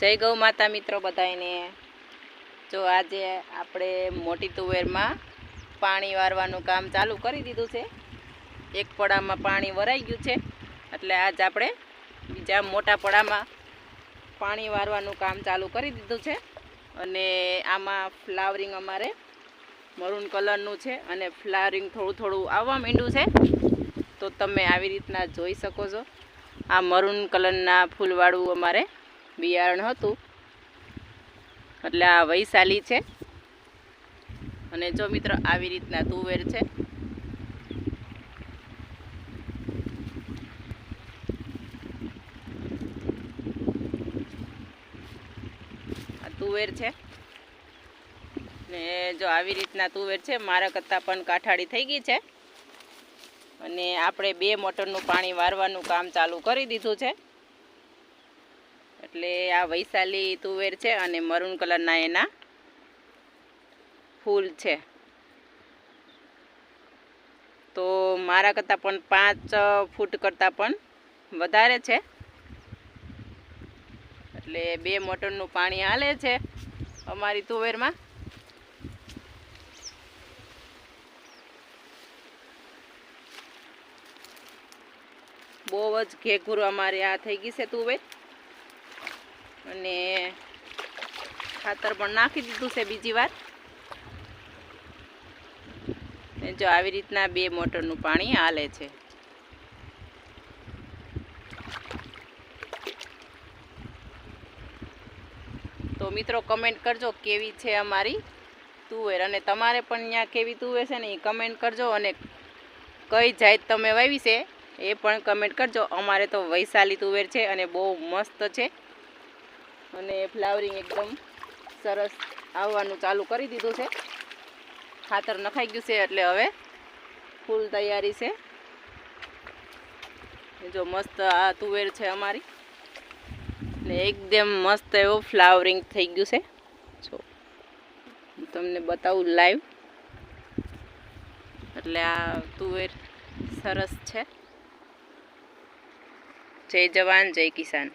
जय गौ माता मित्रों बधाईने। जो आज आपणे मोटी तुवेरमां पाणी वारवानुं काम चालू करी दीधुं छे। एक पड़ामां पाणी वराई गयुं छे एटले आज आपणे बीजा मोटा पड़ामां पाणी वारवानुं काम चालू करी दीधुं छे। अने आमां फ्लावरिंग अमारे मरून कलरनुं छे अने फ्लावरिंग थोडुं थोडुं आववा मांड्युं छे। तो तमे आवी रीतना जोई शको छो। आ मरून कलरना फूलवाळुं अमारे बियारण हतुं એટલે આ વૈશાલી છે। અને જો મિત્રો આવી રીતના તુવેર છે। આ તુવેર છે ને જો આવી રીતના તુવેર છે। મારા કરતાં પણ કાઠાળી થઈ ગઈ છે અને આપણે 2 મોટરનું પાણી વારવાનું કામ ચાલુ કરી દીધું છે। એટલે આ વૈશાલી તુવેર છે અને મરૂન કલરના એના ફૂલ છે। તો મારા કરતાં પણ 5 ફૂટ કરતાં પણ વધારે છે। એટલે 2 મોટરનું પાણી હાલે છે અમારી તુવેરમાં। બહુ જ ઘેઘુર અમારે આ થઈ ગઈ છે તુવેર અને ખાતર પણ નાખી દીધું છે બીજી વાર। જો આવી રીતના 2 મોટરનું પાણી હાલે છે। તો મિત્રો કમેન્ટ કરજો કેવી છે અમારી તુવેર અને તમારે પણ અહીંયા કેવી તુવેર છે ને એ કમેન્ટ કરજો અને કઈ જાત તમે વાવી છે એ પણ કમેન્ટ કરજો। અમારે તો વૈશાલી તુવેર છે અને બહુ મસ્ત છે અને ફ્લાવરિંગ एकदम सरस આવવાનું ચાલુ કરી દીધું છે। ખાતર નખાઈ ગયું છે એટલે હવે ફૂલ તૈયારી છે। જો મસ્ત આ તુવેર છે અમારી ને એકદમ મસ્ત એવો ફ્લાવરિંગ થઈ ગયું છે। જો હું તમને બતાવું લાઈવ એટલે આ તુવેર સરસ છે। જય જવાન જય કિસાન।